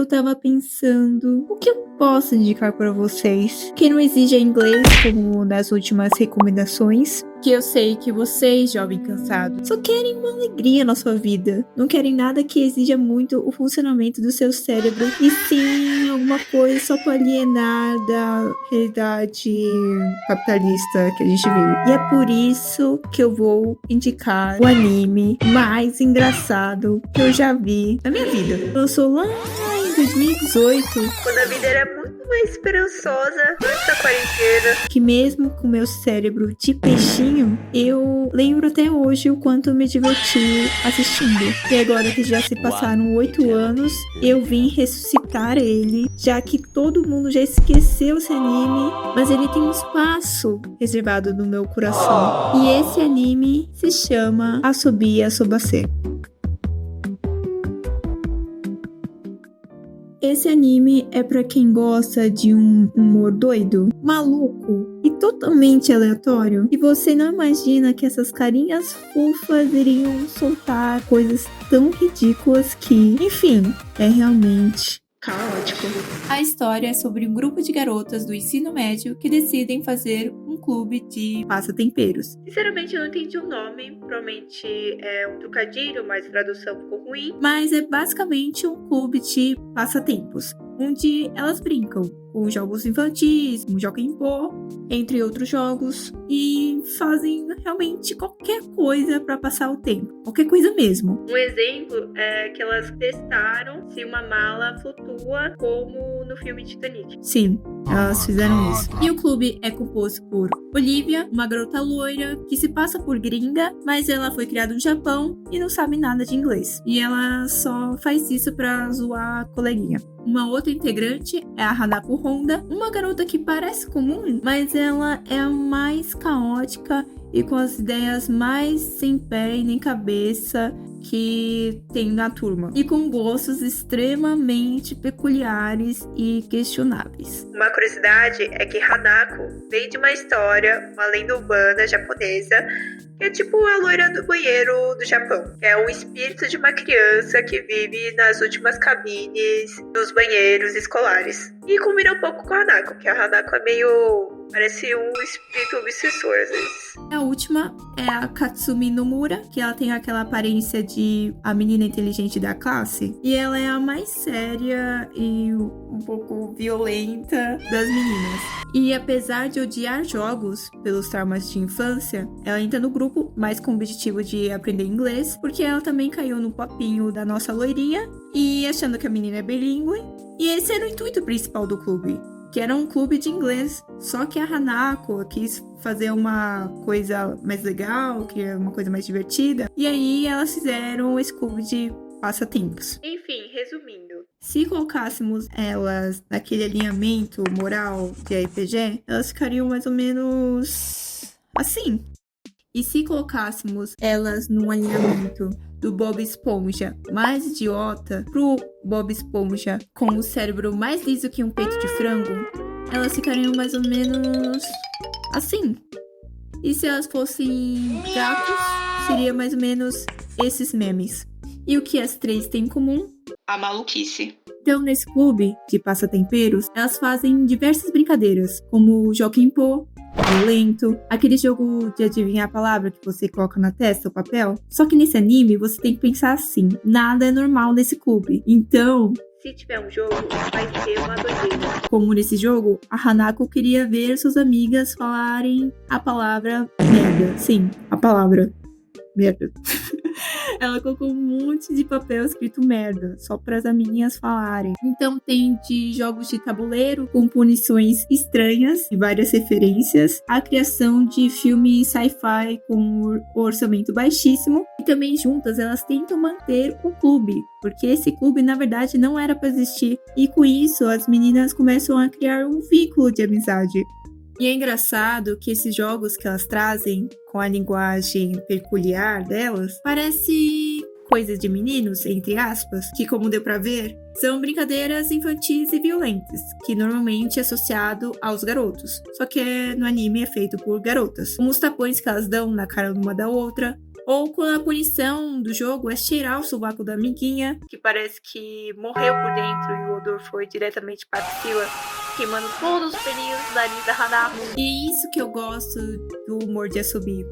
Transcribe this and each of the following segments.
eu tava pensando, o que eu posso indicar pra vocês que não exija inglês, como nas últimas recomendações? Que eu sei que vocês, jovem cansado, só querem uma alegria na sua vida. Não querem nada que exija muito o funcionamento do seu cérebro. E sim, alguma coisa só pra alienar da realidade capitalista que a gente vive. E é por isso que eu vou indicar o anime mais engraçado que eu já vi na minha vida. Lançou lá em 2018. Quando a vida era muito mais esperançosa antes da quarentena. Que mesmo com meu cérebro de peixinho, eu lembro até hoje o quanto eu me diverti assistindo. E agora que já se passaram 8 anos, eu vim ressuscitar ele, já que todo mundo já esqueceu esse anime, mas ele tem um espaço reservado no meu coração. E esse anime se chama Asobi Asobase. Esse anime é pra quem gosta de um humor doido, maluco e totalmente aleatório. E você não imagina que essas carinhas fofas iriam soltar coisas tão ridículas que, enfim, é realmente caótico. A história é sobre um grupo de garotas do ensino médio que decidem fazer um clube de passatemperos. Sinceramente, eu não entendi o nome. Provavelmente é um trocadilho, mas a tradução ficou ruim. Mas é basicamente um clube de passatempos, onde elas brincam com jogos infantis, como Jokenpô, entre outros jogos, e fazem realmente qualquer coisa para passar o tempo. Qualquer coisa mesmo. Um exemplo é que elas testaram se uma mala flutua, como no filme Titanic. Sim, elas fizeram isso. E o clube é composto por Olivia, uma garota loira que se passa por gringa, mas ela foi criada no Japão e não sabe nada de inglês. E ela só faz isso pra zoar a coleguinha. Uma outra integrante é a Hanako Honda, uma garota que parece comum, mas ela é a mais caótica e com as ideias mais sem pé e nem cabeça que tem na turma, e com gostos extremamente peculiares e questionáveis. Uma curiosidade é que Hanako vem de uma história, uma lenda urbana japonesa, que é tipo a loira do banheiro do Japão. É um espírito de uma criança que vive nas últimas cabines dos banheiros escolares. E combina um pouco com a Hanako, que a Hanako é meio... parece um espírito obsessor às vezes. A última é a Katsumi Nomura, que ela tem aquela aparência de a menina inteligente da classe. E ela é a mais séria e um pouco violenta das meninas. E apesar de odiar jogos pelos traumas de infância, ela entra no grupo mais com o objetivo de aprender inglês, porque ela também caiu no papinho da nossa loirinha e achando que a menina é bilíngue. E esse era o intuito principal do clube, que era um clube de inglês, só que a Hanako quis fazer uma coisa mais legal, que é uma coisa mais divertida, e aí elas fizeram esse clube de passatempos. Enfim, resumindo. Se colocássemos elas naquele alinhamento moral de RPG, elas ficariam mais ou menos assim. E se colocássemos elas num alinhamento do Bob Esponja mais idiota pro Bob Esponja com o cérebro mais liso que um peito de frango, elas ficariam mais ou menos assim. E se elas fossem gatos, seria mais ou menos esses memes. E o que as três têm em comum? A maluquice. Então, nesse clube de passatemperos, elas fazem diversas brincadeiras, como o Jokenpô, violento, aquele jogo de adivinhar a palavra que você coloca na testa, o papel. Só que nesse anime, você tem que pensar assim, nada é normal nesse clube. Então, se tiver um jogo, vai ter uma doideira. Como nesse jogo, a Hanako queria ver suas amigas falarem a palavra merda. Sim, a palavra merda. Ela colocou um monte de papel escrito merda, só para as amiguinhas falarem. Então tem de jogos de tabuleiro com punições estranhas e várias referências, a criação de filmes sci-fi com orçamento baixíssimo, e também juntas elas tentam manter o clube, porque esse clube na verdade não era para existir, e com isso as meninas começam a criar um vínculo de amizade. E é engraçado que esses jogos que elas trazem com a linguagem peculiar delas parece coisas de meninos, entre aspas, que como deu pra ver, são brincadeiras infantis e violentas, que normalmente é associado aos garotos, só que no anime é feito por garotas. Como os tapões que elas dão na cara uma da outra, Ou quando a punição do jogo é cheirar o sovaco da amiguinha, que parece que morreu por dentro e o odor foi diretamente para a axila, queimando todos os pelinhos da nariz da Hanako. E é isso que eu gosto do humor de Asobi.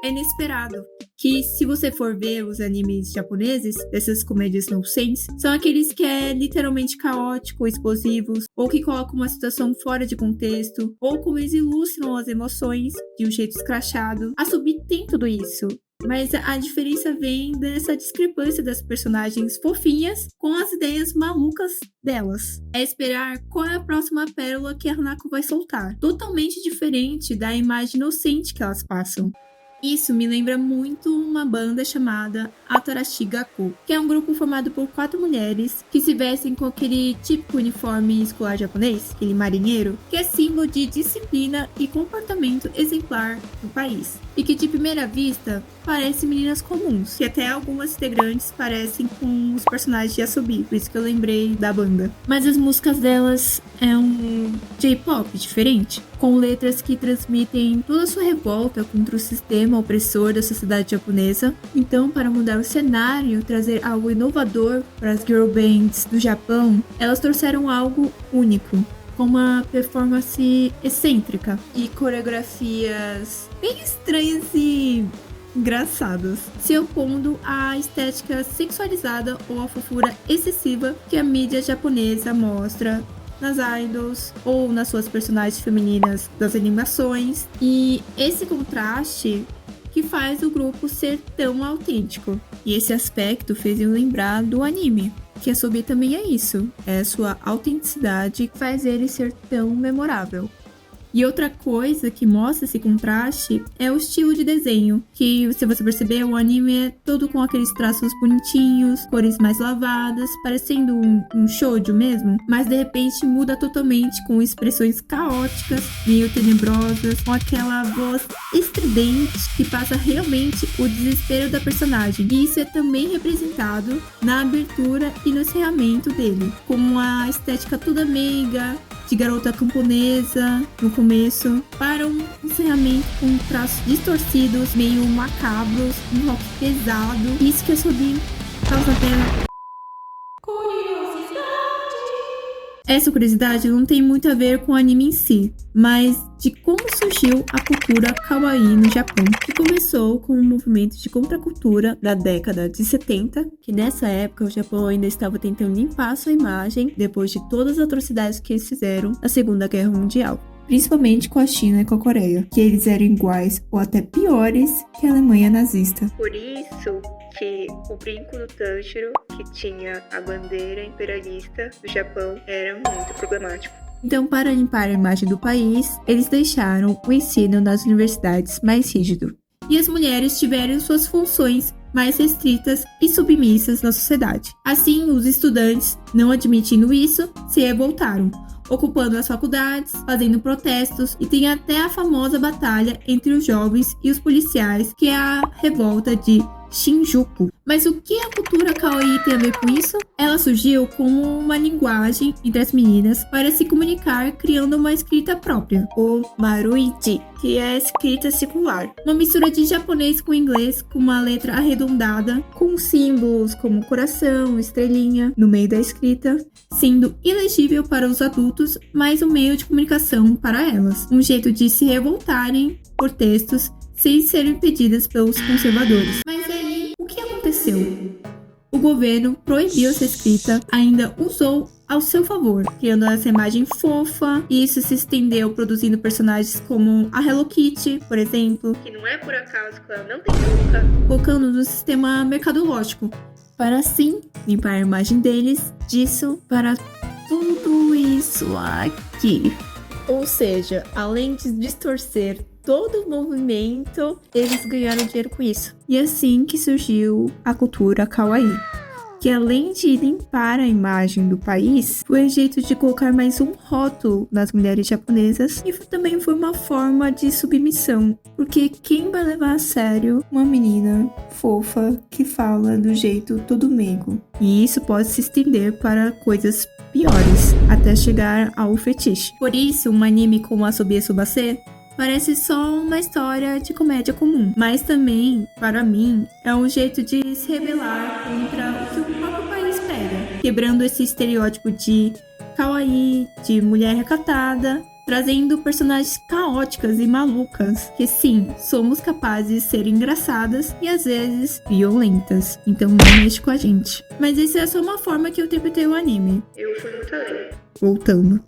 É inesperado. Que se você for ver os animes japoneses, dessas comédias nonsense, são aqueles que é literalmente caótico, explosivos, ou que colocam uma situação fora de contexto, ou como eles ilustram as emoções de um jeito escrachado. Asobi tem tudo isso. Mas a diferença vem dessa discrepância das personagens fofinhas com as ideias malucas delas. É esperar qual é a próxima pérola que a Hanako vai soltar. Totalmente diferente da imagem inocente que elas passam. Isso me lembra muito uma banda chamada Atarashi Gakkou, que é um grupo formado por 4 mulheres que se vestem com aquele típico uniforme escolar japonês, aquele marinheiro, que é símbolo de disciplina e comportamento exemplar no país. E que de primeira vista parecem meninas comuns, que até algumas integrantes parecem com os personagens de Asobi, por isso que eu lembrei da banda. Mas as músicas delas é um J-pop diferente, com letras que transmitem toda a sua revolta contra o sistema opressor da sociedade japonesa. Então, para mudar o cenário, trazer algo inovador para as girl bands do Japão, elas trouxeram algo único, com uma performance excêntrica e coreografias bem estranhas e engraçadas, se opondo à estética sexualizada ou à fofura excessiva que a mídia japonesa mostra nas idols ou nas suas personagens femininas das animações. E esse contraste que faz o grupo ser tão autêntico. E esse aspecto fez eu lembrar do anime, que Asobi também é isso, é a sua autenticidade que faz ele ser tão memorável. E outra coisa que mostra esse contraste é o estilo de desenho, que se você perceber, o anime é todo com aqueles traços bonitinhos, cores mais lavadas, parecendo um shoujo mesmo, mas de repente muda totalmente com expressões caóticas, meio tenebrosas, com aquela voz estridente que passa realmente o desespero da personagem. E isso é também representado na abertura e no encerramento dele, com uma estética toda meiga, de garota camponesa no começo, para um encerramento com traços distorcidos, meio macabros, um rock pesado. Isso que Asobi causa até essa curiosidade não tem muito a ver com o anime em si, mas de como surgiu a cultura kawaii no Japão, que começou com um movimento de contracultura da década de 70, que nessa época o Japão ainda estava tentando limpar sua imagem depois de todas as atrocidades que eles fizeram na Segunda Guerra Mundial, principalmente com a China e com a Coreia, que eles eram iguais ou até piores que a Alemanha nazista. Por isso que o brinco do Tanjiro, que tinha a bandeira imperialista do Japão, era muito problemático. Então, para limpar a imagem do país, eles deixaram o ensino nas universidades mais rígido. E as mulheres tiveram suas funções mais restritas e submissas na sociedade. Assim, os estudantes, não admitindo isso, se revoltaram, ocupando as faculdades, fazendo protestos, e tem até a famosa batalha entre os jovens e os policiais, que é a revolta de Shinjuku. Mas o que a cultura kawaii tem a ver com isso? Ela surgiu como uma linguagem entre as meninas para se comunicar, criando uma escrita própria, o maruichi, que é a escrita circular, uma mistura de japonês com inglês, com uma letra arredondada, com símbolos como coração, estrelinha no meio da escrita, sendo ilegível para os adultos, mas um meio de comunicação para elas, um jeito de se revoltarem por textos sem serem impedidas pelos conservadores. Mas aí, o que aconteceu? O governo proibiu essa escrita, ainda usou ao seu favor, criando essa imagem fofa, e isso se estendeu produzindo personagens como a Hello Kitty, por exemplo, que não é por acaso que ela não tem boca, colocando no sistema mercadológico, para assim limpar a imagem deles disso para tudo isso aqui. Ou seja, além de distorcer todo o movimento, eles ganharam dinheiro com isso. E assim que surgiu a cultura kawaii, que além de limpar a imagem do país, foi um jeito de colocar mais um rótulo nas mulheres japonesas, e também foi uma forma de submissão, porque quem vai levar a sério uma menina fofa que fala do jeito todo meigo? E isso pode se estender para coisas piores, até chegar ao fetiche. Por isso, um anime como Asobi Tsubase parece só uma história de comédia comum, mas também, para mim, é um jeito de se rebelar contra o que o próprio país prega, quebrando esse estereótipo de kawaii, de mulher recatada, trazendo personagens caóticas e malucas, que sim, somos capazes de ser engraçadas e às vezes violentas, então não mexe com a gente. Mas essa é só uma forma que eu interpretei o anime. Eu fui muito além. Voltando.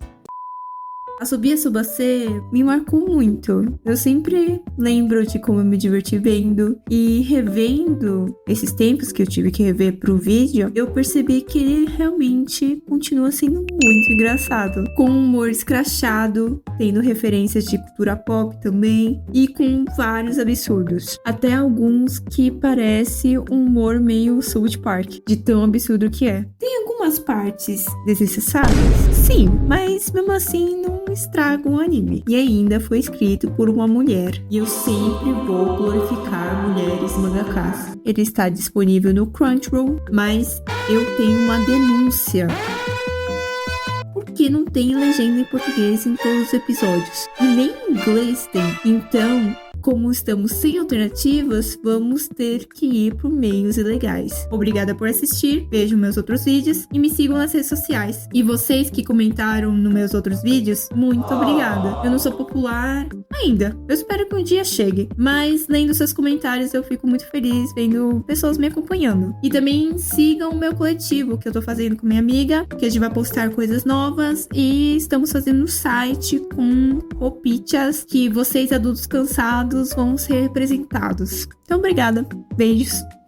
Asobi Subase me marcou muito. Eu sempre lembro de como eu me diverti vendo. E revendo esses tempos que eu tive que rever pro vídeo, eu percebi que ele realmente continua sendo muito engraçado. Com um humor escrachado, tendo referências de cultura pop também. E com vários absurdos. Até alguns que parece um humor meio South Park, de tão absurdo que é. Tem algumas partes desnecessárias? Sim, mas mesmo assim não estraga o anime. E ainda foi escrito por uma mulher. E eu sempre vou glorificar mulheres mangakas. Ele está disponível no Crunchyroll, mas eu tenho uma denúncia. Porque não tem legenda em português em todos os episódios. E nem em inglês tem. Então, como estamos sem alternativas, vamos ter que ir por meios ilegais. Obrigada por assistir, vejam meus outros vídeos e me sigam nas redes sociais. E vocês que comentaram nos meus outros vídeos, muito obrigada. Eu não sou popular ainda, eu espero que um dia chegue. Mas lendo seus comentários eu fico muito feliz vendo pessoas me acompanhando. E também sigam o meu coletivo que eu tô fazendo com minha amiga, que a gente vai postar coisas novas. E estamos fazendo um site com roupinhas que vocês adultos cansados vão ser representados. Então, obrigada. Beijos.